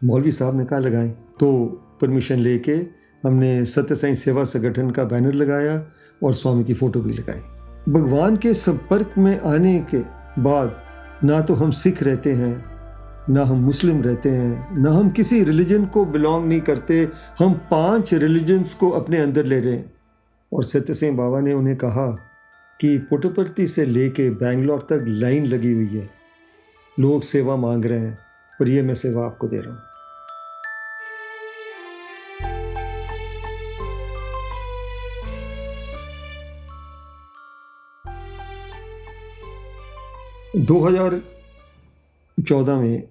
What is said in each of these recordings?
मौलवी साहब ने कहा लगाएं, तो परमिशन लेके हमने सत्य साई सेवा संगठन का बैनर लगाया और स्वामी की फ़ोटो भी लगाई। भगवान के संपर्क में आने के बाद ना तो हम सिख रहते हैं, ना हम मुस्लिम रहते हैं, ना हम किसी रिलीजन को बिलोंग नहीं करते। हम 5 रिलीजन्स को अपने अंदर ले रहे हैं। और सत्य साई बाबा ने उन्हें कहा कि पुट्टपर्थी से लेके बेंगलोर तक लाइन लगी हुई है, लोग सेवा मांग रहे हैं, पर ये मैं सेवा आपको दे रहा हूँ। – 2014 में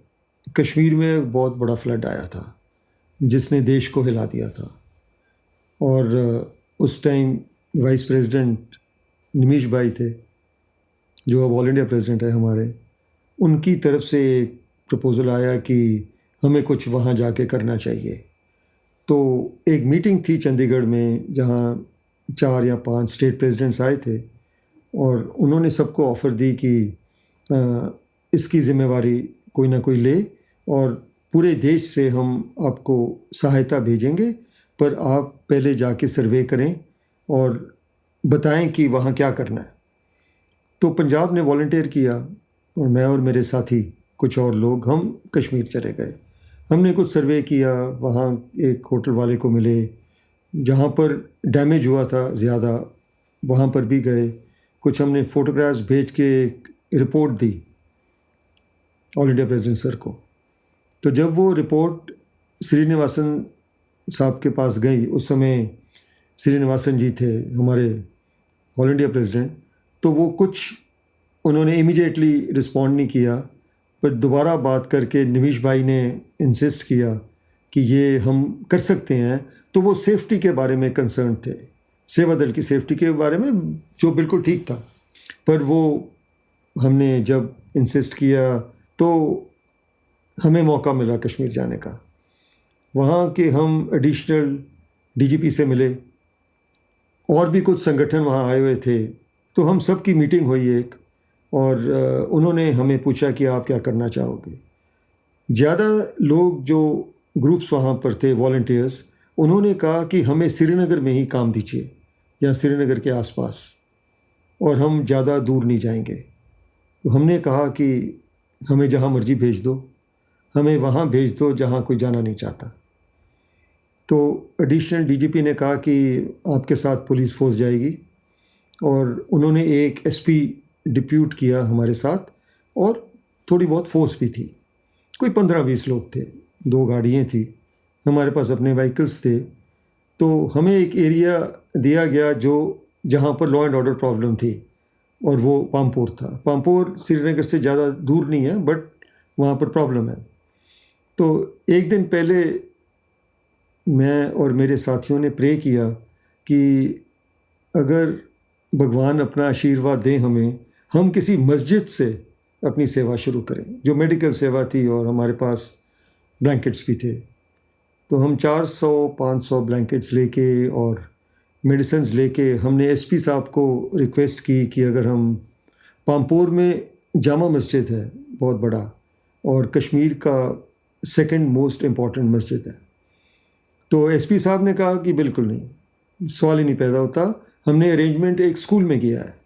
कश्मीर में बहुत बड़ा फ्लड आया था जिसने देश को हिला दिया था। और उस टाइम वाइस प्रेसिडेंट निमिश भाई थे, जो अब ऑल इंडिया प्रेसिडेंट है हमारे। उनकी तरफ से एक प्रपोज़ल आया कि हमें कुछ वहाँ जाके करना चाहिए। तो एक मीटिंग थी चंडीगढ़ में जहाँ 4 या 5 स्टेट प्रेसिडेंट्स आए थे और उन्होंने सबको ऑफ़र दी कि इसकी ज़िम्मेवारी कोई ना कोई ले और पूरे देश से हम आपको सहायता भेजेंगे, पर आप पहले जाके सर्वे करें और बताएं कि वहाँ क्या करना है। तो पंजाब ने वॉलंटियर किया और मैं और मेरे साथी कुछ और लोग हम कश्मीर चले गए। हमने कुछ सर्वे किया, वहाँ एक होटल वाले को मिले, जहाँ पर डैमेज हुआ था ज़्यादा वहाँ पर भी गए। कुछ हमने फ़ोटोग्राफ्स भेज के एक report the all India president sir को। तो जब वो रिपोर्ट श्रीनिवासन साहब के पास गई, उस समय श्रीनिवासन जी थे हमारे ऑल इंडिया प्रेसिडेंट, तो वो कुछ उन्होंने इमीडिएटली रिस्पॉन्ड नहीं किया, पर दोबारा बात करके निमिश भाई ने इंसिस्ट किया कि ये हम कर सकते हैं। तो वो सेफ्टी के बारे में कंसर्न थे, सेवा दल की सेफ्टी के बारे में, जो बिल्कुल ठीक था। पर वो हमने जब इंसिस्ट किया तो हमें मौका मिला कश्मीर जाने का। वहाँ के हम एडिशनल डीजीपी से मिले, और भी कुछ संगठन वहाँ आए हुए थे। तो हम सब की मीटिंग हुई एक, और उन्होंने हमें पूछा कि आप क्या करना चाहोगे। ज़्यादा लोग जो ग्रुप्स वहाँ पर थे वॉलंटियर्स, उन्होंने कहा कि हमें श्रीनगर में ही काम दीजिए या श्रीनगर के आसपास, और हम ज़्यादा दूर नहीं जाएंगे। तो हमने कहा कि हमें जहाँ मर्जी भेज दो, हमें वहाँ भेज दो जहाँ कोई जाना नहीं चाहता। तो एडिशनल डीजीपी ने कहा कि आपके साथ पुलिस फोर्स जाएगी, और उन्होंने एक एसपी डिप्यूट किया हमारे साथ, और थोड़ी बहुत फोर्स भी थी, कोई 15-20 लोग थे, 2 गाड़ियाँ थी, हमारे पास अपने व्हीकल्स थे। तो हमें एक एरिया दिया गया जहाँ पर लॉ एंड ऑर्डर प्रॉब्लम थी, और वो पामपोर था। पामपोर श्रीनगर से ज़्यादा दूर नहीं है, बट वहाँ पर प्रॉब्लम है। तो एक दिन पहले मैं और मेरे साथियों ने प्रे किया कि अगर भगवान अपना आशीर्वाद दें हमें, हम किसी मस्जिद से अपनी सेवा शुरू करें, जो मेडिकल सेवा थी, और हमारे पास ब्लैंकेट्स भी थे। तो हम 400-500 ब्लैंकेट्स लेके और मेडिसिन्स लेके हमने एसपी साहब को रिक्वेस्ट की कि अगर हम पामपोर में जामा मस्जिद है बहुत बड़ा, और कश्मीर का सेकंड मोस्ट इम्पॉर्टेंट मस्जिद है। तो एसपी साहब ने कहा कि बिल्कुल नहीं, सवाल ही नहीं पैदा होता। हमने अरेंजमेंट एक स्कूल में किया है,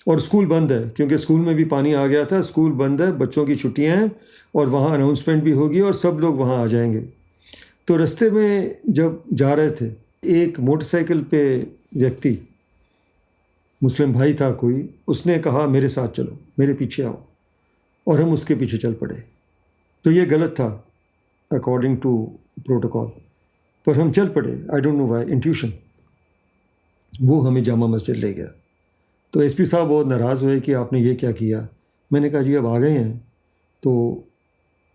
और स्कूल बंद है क्योंकि स्कूल में भी पानी आ गया था। स्कूल बंद है, बच्चों की छुट्टियां हैं, और वहाँ अनाउंसमेंट भी होगी और सब लोग वहाँ आ जाएंगे। तो रास्ते में जब जा रहे थे, एक मोटरसाइकिल पे व्यक्ति, मुस्लिम भाई था कोई, उसने कहा मेरे साथ चलो, मेरे पीछे आओ, और हम उसके पीछे चल पड़े। तो ये गलत था अकॉर्डिंग टू प्रोटोकॉल, पर हम चल पड़े। I don't know why, intuition. वो हमें जामा मस्जिद ले गया। तो एसपी साहब बहुत नाराज़ हुए कि आपने ये क्या किया। मैंने कहा जी अब आ गए हैं तो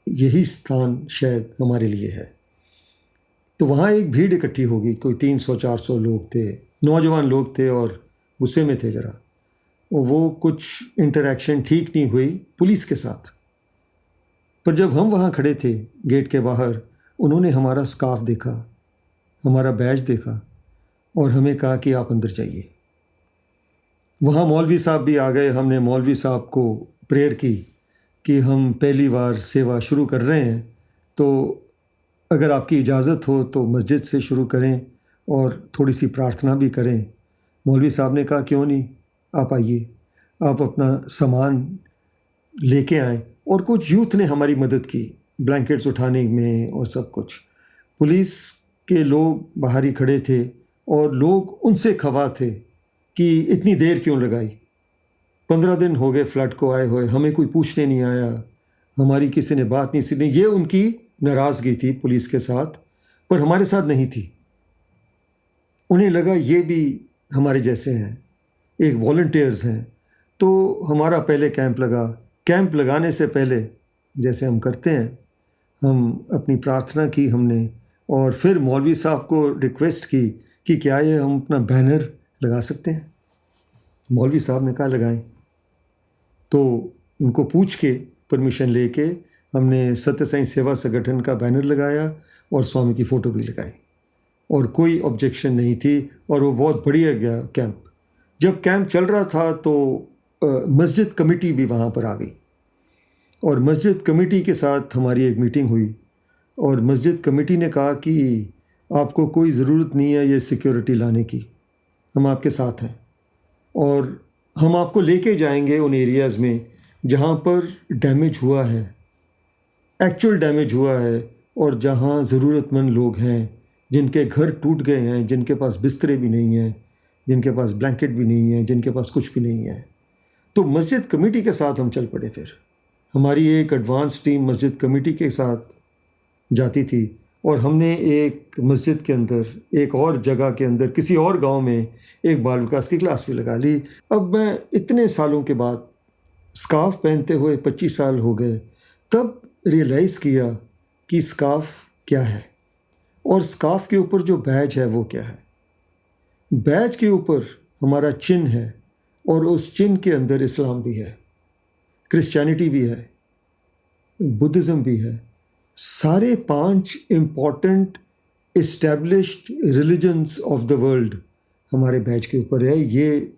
यही स्थान शायद हमारे लिए है। तो वहाँ एक भीड़ इकट्ठी हो गई, कोई 300-400 लोग थे, नौजवान लोग थे, और गुस्से में थे ज़रा। और वो कुछ इंटरेक्शन ठीक नहीं हुई पुलिस के साथ। पर जब हम वहाँ खड़े थे गेट के बाहर, उन्होंने हमारा स्कार्फ देखा, हमारा बैज देखा, और हमें कहा कि आप अंदर जाइए। वहाँ मौलवी साहब भी आ गए। हमने मौलवी साहब को प्रेयर की कि हम पहली बार सेवा शुरू कर रहे हैं, तो अगर आपकी इजाज़त हो तो मस्जिद से शुरू करें और थोड़ी सी प्रार्थना भी करें। मौलवी साहब ने कहा क्यों नहीं, आप आइए, आप अपना सामान लेके आए। और कुछ यूथ ने हमारी मदद की ब्लैंकेट्स उठाने में और सब कुछ। पुलिस के लोग बाहर ही खड़े थे और लोग उनसे खफा थे कि इतनी देर क्यों लगाई। 15 दिन हो गए फ्लड को आए हुए, हमें कोई पूछने नहीं आया, हमारी किसी ने बात नहीं सुनी। ये उनकी नाराज़गी थी पुलिस के साथ, पर हमारे साथ नहीं थी। उन्हें लगा ये भी हमारे जैसे हैं, एक वॉलंटियर्स हैं। तो हमारा पहले कैंप लगा। कैंप लगाने से पहले जैसे हम करते हैं, हम अपनी प्रार्थना की हमने, और फिर मौलवी साहब को रिक्वेस्ट की कि क्या ये हम अपना बैनर लगा सकते हैं। मौलवी साहब ने कहा लगाएं। तो उनको पूछ के परमिशन लेके हमने सत्य साई सेवा संगठन का बैनर लगाया और स्वामी की फ़ोटो भी लगाई, और कोई ऑब्जेक्शन नहीं थी, और वो बहुत बढ़िया गया कैंप। जब कैंप चल रहा था तो मस्जिद कमेटी भी वहाँ पर आ गई, और मस्जिद कमेटी के साथ हमारी एक मीटिंग हुई, और मस्जिद कमेटी ने कहा कि आपको कोई ज़रूरत नहीं है ये सिक्योरिटी लाने की, हम आपके साथ हैं, और हम आपको लेके जाएंगे उन एरियाज़ में जहाँ पर डैमेज हुआ है, एक्चुअल डैमेज हुआ है, और जहाँ ज़रूरतमंद लोग हैं, जिनके घर टूट गए हैं, जिनके पास बिस्तरे भी नहीं हैं, जिनके पास ब्लैंकेट भी नहीं है, जिनके पास कुछ भी नहीं है। तो मस्जिद कमेटी के साथ हम चल पड़े। फिर हमारी एक एडवांस टीम मस्जिद कमेटी के साथ जाती थी, और हमने एक मस्जिद के अंदर, एक और जगह के अंदर, किसी और गांव में एक बाल विकास की क्लास भी लगा ली। अब मैं इतने सालों के बाद, स्कार्फ पहनते हुए 25 साल हो गए, तब रियलाइज़ किया कि स्कार्फ क्या है, और स्कार्फ के ऊपर जो बैज है वो क्या है। बैज के ऊपर हमारा चिन्ह है, और उस चिन्ह के अंदर इस्लाम भी है, क्रिश्चियनिटी भी है, बुद्धिज़्म भी है। सारे 5 important established religions of the world हमारे बैज के ऊपर है। ये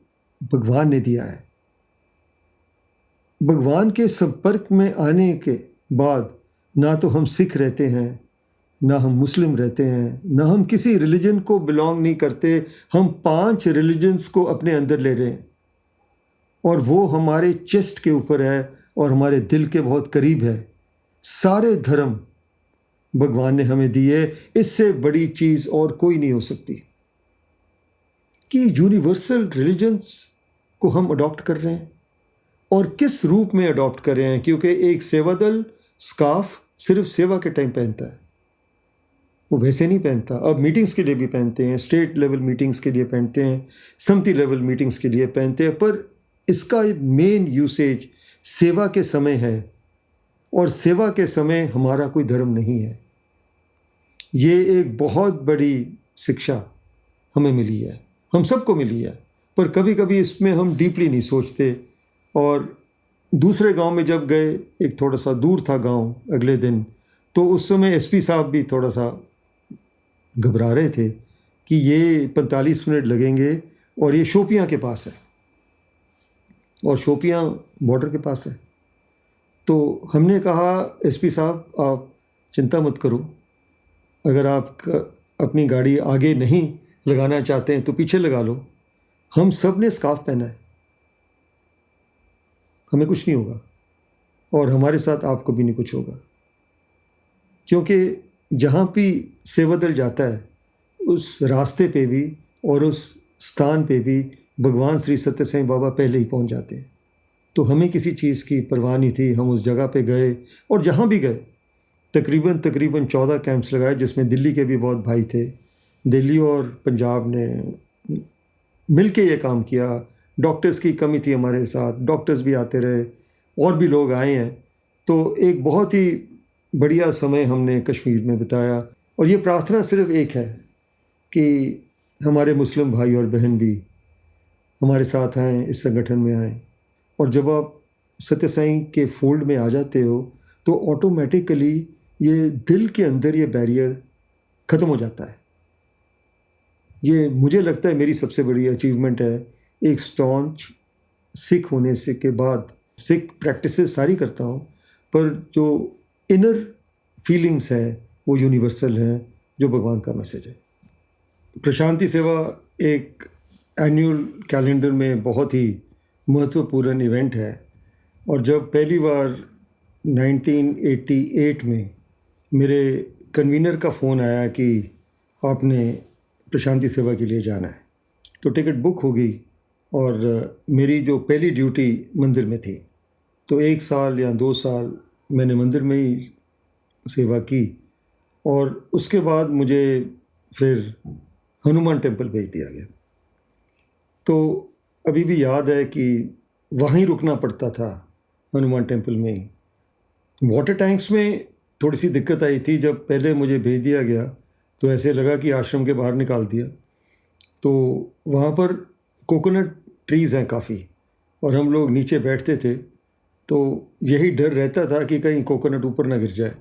भगवान ने दिया है। भगवान के संपर्क में आने के बाद ना तो हम सिख रहते हैं, ना हम मुस्लिम रहते हैं, ना हम किसी रिलीजन को बिलोंग नहीं करते। हम 5 रिलीजन्स को अपने अंदर ले रहे हैं, और वो हमारे चेस्ट के ऊपर है और हमारे दिल के बहुत करीब है। सारे धर्म भगवान ने हमें दिए। इससे बड़ी चीज़ और कोई नहीं हो सकती कि यूनिवर्सल रिलीजन्स को हम अडॉप्ट कर रहे हैं, और किस रूप में अडॉप्ट कर रहे हैं। क्योंकि एक सेवा दल स्कार्फ सिर्फ सेवा के टाइम पहनता है, वो वैसे नहीं पहनता। अब मीटिंग्स के लिए भी पहनते हैं, स्टेट लेवल मीटिंग्स के लिए पहनते हैं, समिति लेवल मीटिंग्स के लिए पहनते हैं, पर इसका मेन यूसेज सेवा के समय है, और सेवा के समय हमारा कोई धर्म नहीं है। ये एक बहुत बड़ी शिक्षा हमें मिली है, हम सबको मिली है, पर कभी कभी इसमें हम डीपली नहीं सोचते। और दूसरे गांव में जब गए, एक थोड़ा सा दूर था गांव, अगले दिन, तो उस समय एसपी साहब भी थोड़ा सा घबरा रहे थे कि ये 45 मिनट लगेंगे, और ये शोपियां के पास है, और शोपियां बॉर्डर के पास है। तो हमने कहा एसपी साहब आप चिंता मत करो, अगर आप अपनी गाड़ी आगे नहीं लगाना चाहते हैं तो पीछे लगा लो। हम सब ने स्कार्फ पहना है, हमें कुछ नहीं होगा, और हमारे साथ आपको भी नहीं कुछ होगा। क्योंकि जहाँ भी सेवा दल जाता है, उस रास्ते पे भी और उस स्थान पे भी भगवान श्री सत्य साईं बाबा पहले ही पहुँच जाते हैं। तो हमें किसी चीज़ की परवाह नहीं थी। हम उस जगह पे गए, और जहाँ भी गए तकरीबन 14 कैंप्स लगाए, जिसमें दिल्ली के भी बहुत भाई थे। दिल्ली और पंजाब ने मिल के ये काम किया। डॉक्टर्स की कमी थी हमारे साथ, डॉक्टर्स भी आते रहे, और भी लोग आए हैं। तो एक बहुत ही बढ़िया समय हमने कश्मीर में बिताया। और ये प्रार्थना सिर्फ एक है कि हमारे मुस्लिम भाई और बहन भी हमारे साथ आएँ, इस संगठन में आएँ। और जब आप सत्य साईं के फोल्ड में आ जाते हो तो ऑटोमेटिकली ये दिल के अंदर ये बैरियर ख़त्म हो जाता है। ये मुझे लगता है मेरी सबसे बड़ी अचीवमेंट है। एक स्टॉन्च सिख होने से के बाद सिख प्रैक्टिसेस सारी करता हूँ, पर जो इनर फीलिंग्स है वो यूनिवर्सल हैं, जो भगवान का मैसेज है। प्रशांति सेवा एक एनुअल कैलेंडर में बहुत ही महत्वपूर्ण इवेंट है, और जब पहली बार 1988 में मेरे कन्वीनर का फ़ोन आया कि आपने प्रशांति सेवा के लिए जाना है, तो टिकट बुक हो गई। और मेरी जो पहली ड्यूटी मंदिर में थी, तो 1 साल या 2 साल मैंने मंदिर में ही सेवा की, और उसके बाद मुझे फिर हनुमान टेम्पल भेज दिया गया। तो अभी भी याद है कि वहीं रुकना पड़ता था, हनुमान टेम्पल में ही। वाटर टैंक्स में थोड़ी सी दिक्कत आई थी। जब पहले मुझे भेज दिया गया तो ऐसे लगा कि आश्रम के बाहर निकाल दिया। तो वहाँ पर कोकोनट ट्रीज़ हैं काफ़ी, और हम लोग नीचे बैठते थे, तो यही डर रहता था कि कहीं कोकोनट ऊपर ना गिर जाए।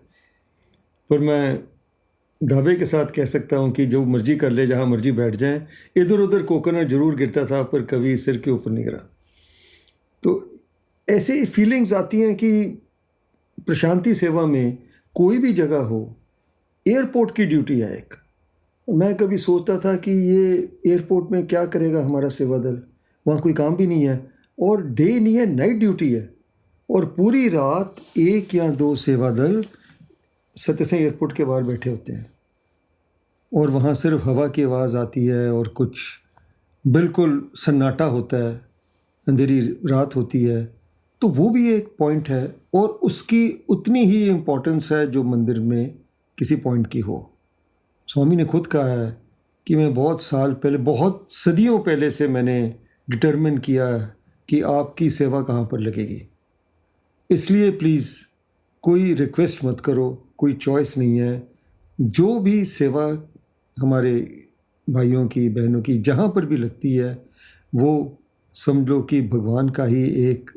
पर मैं दावे के साथ कह सकता हूँ कि जो मर्जी कर ले, जहाँ मर्जी बैठ जाएं, इधर उधर कोकोनट ज़रूर गिरता था, पर कभी सिर के ऊपर नहीं गिरा। तो ऐसे फीलिंग्स आती हैं कि प्रशांति सेवा में कोई भी जगह हो, एयरपोर्ट की ड्यूटी है एक। मैं कभी सोचता था कि ये एयरपोर्ट में क्या करेगा हमारा सेवा दल, वहाँ कोई काम भी नहीं है, और डे नहीं है, नाइट ड्यूटी है, और पूरी रात 1 या 2 सेवा दल सत्यसाई एयरपोर्ट के बाहर बैठे होते हैं, और वहाँ सिर्फ हवा की आवाज़ आती है, और कुछ बिल्कुल सन्नाटा होता है, अंधेरी रात होती है। तो वो भी एक पॉइंट है, और उसकी उतनी ही इम्पोर्टेंस है जो मंदिर में किसी पॉइंट की हो। स्वामी ने खुद कहा है कि मैं बहुत साल पहले, बहुत सदियों पहले से मैंने डिटरमिन किया कि आपकी सेवा कहाँ पर लगेगी। इसलिए प्लीज़ कोई रिक्वेस्ट मत करो, कोई चॉइस नहीं है। जो भी सेवा हमारे भाइयों की, बहनों की जहाँ पर भी लगती है, वो समझ लो कि भगवान का ही एक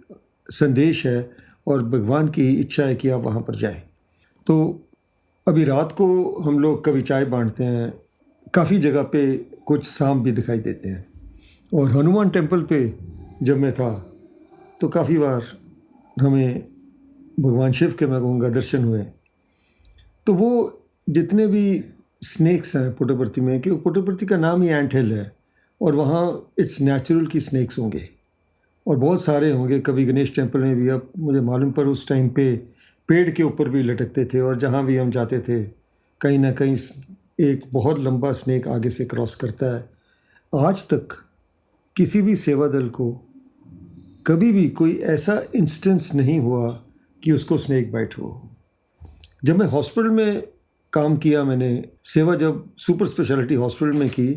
संदेश है, और भगवान की इच्छा है कि आप वहाँ पर जाएं। तो अभी रात को हम लोग कभी चाय बांटते हैं, काफ़ी जगह पे कुछ सांप भी दिखाई देते हैं। और हनुमान टेम्पल पे जब मैं था तो काफ़ी बार हमें भगवान शिव के, मैं कहूँगा, दर्शन हुए। तो वो जितने भी स्नेक्स हैं पुट्टपर्थी में, कि पुट्टपर्थी का नाम ही एंट हिल है, और वहाँ इट्स नेचुरल की स्नेक्स होंगे, और बहुत सारे होंगे। कभी गणेश टेम्पल में भी, अब मुझे मालूम, पर उस टाइम पे पेड़ के ऊपर भी लटकते थे, और जहाँ भी हम जाते थे कहीं ना कहीं एक बहुत लंबा स्नेक आगे से क्रॉस करता है। आज तक किसी भी सेवा दल को कभी भी कोई ऐसा इंस्टेंस नहीं हुआ कि उसको स्नेक बाइट हो। जब मैं हॉस्पिटल में काम किया, मैंने सेवा जब सुपर स्पेशलिटी हॉस्पिटल में की,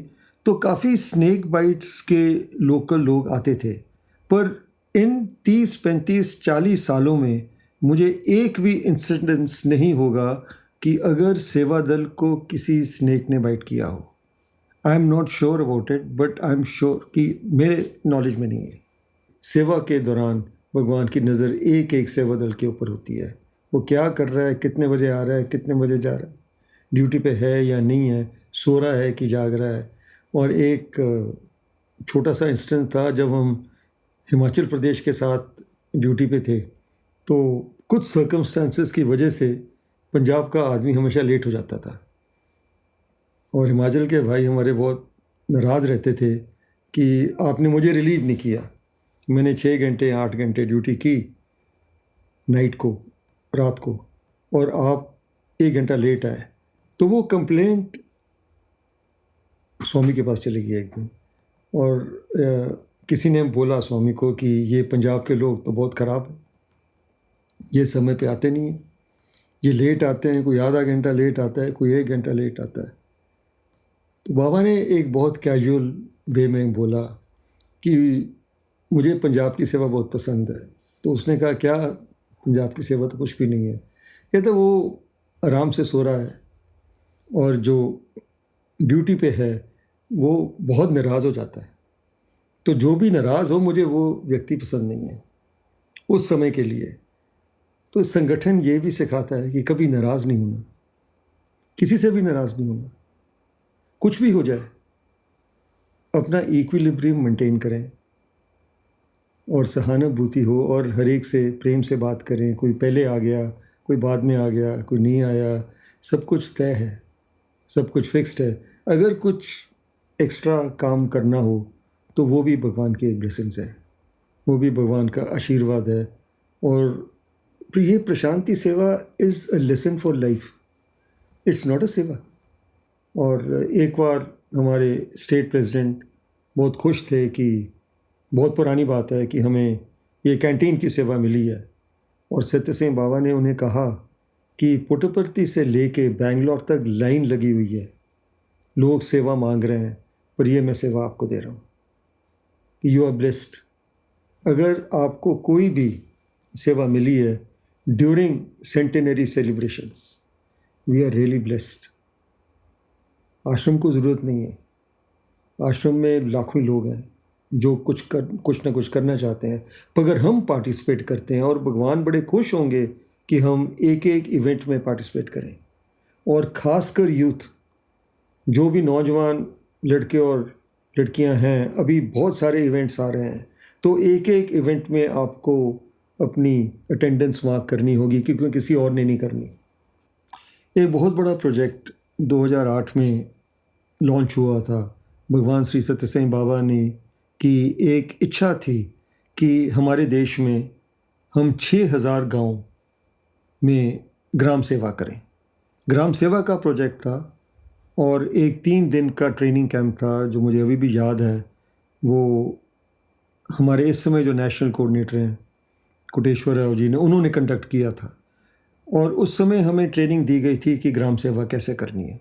तो काफ़ी स्नेक बाइट्स के लोकल लोग आते थे, पर इन 30, 35, 40 सालों में मुझे एक भी इंसिडेंस नहीं होगा कि अगर सेवा दल को किसी स्नेक ने बाइट किया हो। I am not sure about it, but I am sure कि मेरे नॉलेज में नहीं है। सेवा के दौरान भगवान की नज़र एक एक सेवा दल के ऊपर होती है। वो क्या कर रहा है, कितने बजे आ रहा है, कितने बजे जा रहा है, ड्यूटी पे है या नहीं है, सो रहा है कि जाग रहा है। और एक छोटा सा इंसिडेंट था, जब हम हिमाचल प्रदेश के साथ ड्यूटी पे थे, तो कुछ सर्कमस्टांसेस की वजह से पंजाब का आदमी हमेशा लेट हो जाता था, और हिमाचल के भाई हमारे बहुत नाराज़ रहते थे कि आपने मुझे रिलीव नहीं किया। मैंने 6 घंटे 8 घंटे ड्यूटी की नाइट को, रात को, और आप 1 घंटा लेट आए। तो वो कंप्लेंट स्वामी के पास चली गई एक दिन, और किसी ने बोला स्वामी को कि ये पंजाब के लोग तो बहुत ख़राब हैं, ये समय पे आते नहीं हैं, ये लेट आते हैं, कोई आधा घंटा लेट आता है, कोई 1 घंटा लेट आता है। तो बाबा ने एक बहुत कैजुअल वे में बोला कि मुझे पंजाब की सेवा बहुत पसंद है। तो उसने कहा, क्या पंजाब की सेवा तो कुछ भी नहीं है, कहते वो आराम से सो रहा है, और जो ड्यूटी पे है वो बहुत नाराज़ हो जाता है। तो जो भी नाराज़ हो, मुझे वो व्यक्ति पसंद नहीं है उस समय के लिए। तो संगठन ये भी सिखाता है कि कभी नाराज़ नहीं होना, किसी से भी नाराज़ नहीं होना, कुछ भी हो जाए, अपना इक्विलिब्रियम मेंटेन करें, और सहानुभूति हो, और हर एक से प्रेम से बात करें। कोई पहले आ गया, कोई बाद में आ गया, कोई नहीं आया, सब कुछ तय है, सब कुछ फिक्स्ड है। अगर कुछ एक्स्ट्रा काम करना हो तो वो भी भगवान की एक ब्लेसिंग्स है, वो भी भगवान का आशीर्वाद है। और ये प्रशांति सेवा is a lesson for life, it's not a सेवा। और एक बार हमारे स्टेट प्रेसिडेंट बहुत खुश थे कि बहुत पुरानी बात है कि हमें ये कैंटीन की सेवा मिली है, और सत्य सिंह बाबा ने उन्हें कहा कि पुट्टपर्थी से लेके बैंगलोर तक लाइन लगी हुई है, लोग सेवा मांग रहे हैं, पर ये मैं सेवा आपको दे रहा हूँ, यू आर ब्लेस्ड। अगर आपको कोई भी सेवा मिली है during centenary celebrations, we are really blessed. आश्रम को ज़रूरत नहीं है, आश्रम में लाखों लोग हैं जो कुछ ना कुछ करना चाहते हैं, पर अगर हम पार्टिसिपेट करते हैं, और भगवान बड़े खुश होंगे कि हम एक एक इवेंट में पार्टिसिपेट करें। और ख़ासकर यूथ, जो भी नौजवान लड़के और लड़कियां हैं, अभी बहुत सारे इवेंट्स आ रहे हैं, तो एक एक इवेंट में आपको अपनी अटेंडेंस मार्क करनी होगी, क्योंकि किसी और ने नहीं करनी। एक बहुत बड़ा प्रोजेक्ट 2008 में लॉन्च हुआ था भगवान श्री सत्य साईं बाबा ने, की एक इच्छा थी कि हमारे देश में हम 6000 गांव में ग्राम सेवा करें। ग्राम सेवा का प्रोजेक्ट था, और एक 3 दिन का ट्रेनिंग कैंप था जो मुझे अभी भी याद है। वो हमारे इस समय जो नेशनल कोऑर्डिनेटर हैं कोटेश्वर राव जी ने, उन्होंने कंडक्ट किया था, और उस समय हमें ट्रेनिंग दी गई थी कि ग्राम सेवा कैसे करनी है।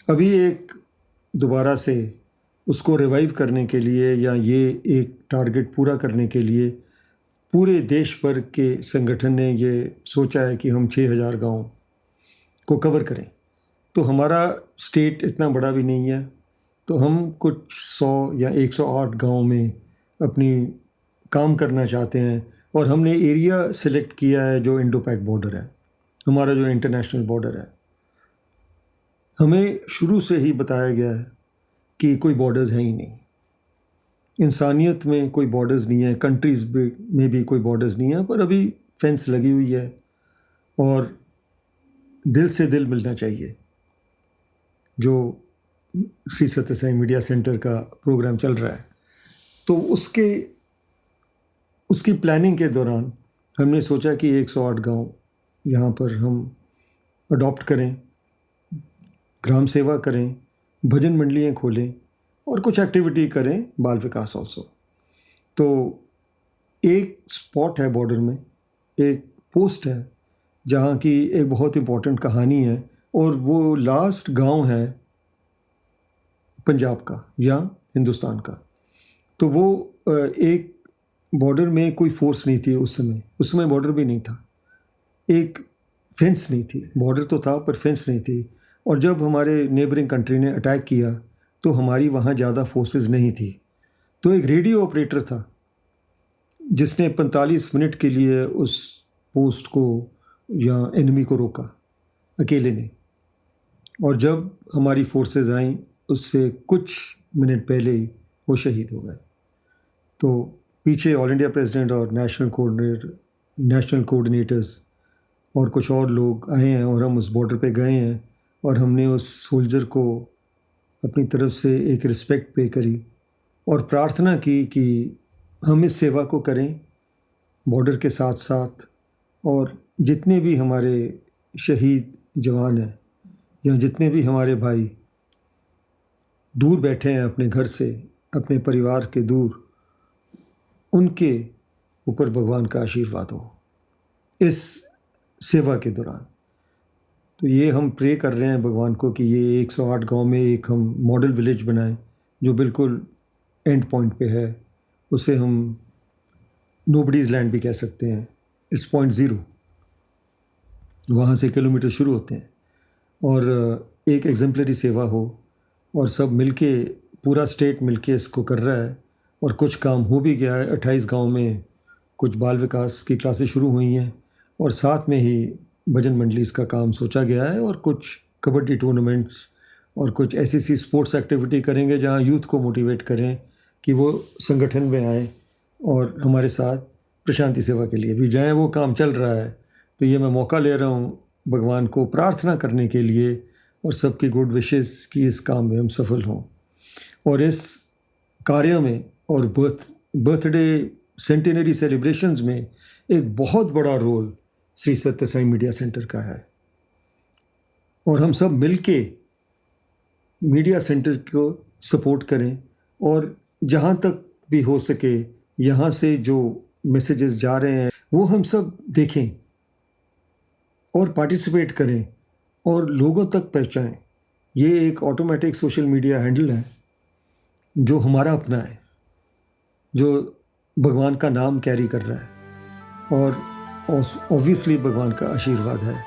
अभी एक दोबारा से उसको रिवाइव करने के लिए, या ये एक टारगेट पूरा करने के लिए, पूरे देश भर के संगठन ने ये सोचा है कि हम 6000 गांव को कवर करें। तो हमारा स्टेट इतना बड़ा भी नहीं है, तो हम कुछ 100 या 108 गांव में अपनी काम करना चाहते हैं। और हमने एरिया सेलेक्ट किया है जो इंडो पैक बॉर्डर है, हमारा जो इंटरनेशनल बॉर्डर है। हमें शुरू से ही बताया गया है कि कोई बॉर्डर्स हैं ही नहीं, इंसानियत में कोई बॉर्डर्स नहीं है, कंट्रीज़ में भी कोई बॉर्डर्स नहीं है, पर अभी फेंस लगी हुई है, और दिल से दिल मिलना चाहिए। जो श्री सत्य साईं मीडिया सेंटर का प्रोग्राम चल रहा है, तो उसकी प्लानिंग के दौरान हमने सोचा कि 108 गांव यहाँ पर हम अडॉप्ट करें, ग्राम सेवा करें, भजन मंडलियाँ खोलें, और कुछ एक्टिविटी करें, बाल विकास ऑल्सो। तो एक स्पॉट है बॉर्डर में, एक पोस्ट है जहाँ की एक बहुत इम्पोर्टेंट कहानी है, और वो लास्ट गांव है पंजाब का या हिंदुस्तान का। तो वो एक बॉर्डर में कोई फोर्स नहीं थी उस समय बॉर्डर भी नहीं था, एक फेंस नहीं थी, बॉर्डर तो था पर फेंस नहीं थी। और जब हमारे नेबरिंग कंट्री ने अटैक किया तो हमारी वहाँ ज़्यादा फोर्सेस नहीं थी, तो एक रेडियो ऑपरेटर था जिसने 45 मिनट के लिए उस पोस्ट को या एनिमी को रोका अकेले ने। और जब हमारी फोर्सेस आईं उससे कुछ मिनट पहले ही वो शहीद हो गए। तो पीछे ऑल इंडिया प्रेसिडेंट और नेशनल कोऑर्डिनेटर्स और कुछ और लोग आए हैं, और हम उस बॉर्डर पे गए हैं, और हमने उस सोल्जर को अपनी तरफ से एक रिस्पेक्ट पे करी, और प्रार्थना की कि हम इस सेवा को करें बॉर्डर के साथ साथ। और जितने भी हमारे शहीद जवान हैं, या जितने भी हमारे भाई दूर बैठे हैं अपने घर से, अपने परिवार के दूर, उनके ऊपर भगवान का आशीर्वाद हो इस सेवा के दौरान। तो ये हम प्रे कर रहे हैं भगवान को कि ये 108 गांव में एक हम मॉडल विलेज बनाएं जो बिल्कुल एंड पॉइंट पे है। उसे हम नोबडीज़ लैंड भी कह सकते हैं, इट्स पॉइंट ज़ीरो, वहाँ से किलोमीटर शुरू होते हैं। और एक एग्जेम्पलरी सेवा हो, और सब मिलके, पूरा स्टेट मिलके इसको कर रहा है। और कुछ काम हो भी गया है, 28 गांव में कुछ बाल विकास की क्लासेस शुरू हुई हैं, और साथ में ही भजन मंडली का काम सोचा गया है, और कुछ कबड्डी टूर्नामेंट्स और कुछ ऐसी स्पोर्ट्स एक्टिविटी करेंगे जहां यूथ को मोटिवेट करें कि वो संगठन में आए और हमारे साथ प्रशांति सेवा के लिए भी जाएं। वो काम चल रहा है। तो ये मैं मौका ले रहा हूँ भगवान को प्रार्थना करने के लिए और सबकी गुड विशेस की इस काम में हम सफल हों। और इस कार्य में और बर्थडे सेंटेनरी सेलिब्रेशंस में एक बहुत बड़ा रोल श्री सत्य साई मीडिया सेंटर का है। और हम सब मिलके मीडिया सेंटर को सपोर्ट करें और जहाँ तक भी हो सके यहाँ से जो मैसेजेस जा रहे हैं वो हम सब देखें और पार्टिसिपेट करें और लोगों तक पहुँचाएं। ये एक ऑटोमेटिक सोशल मीडिया हैंडल है जो हमारा अपना है, जो भगवान का नाम कैरी कर रहा है और ऑब्वियसली भगवान का आशीर्वाद है।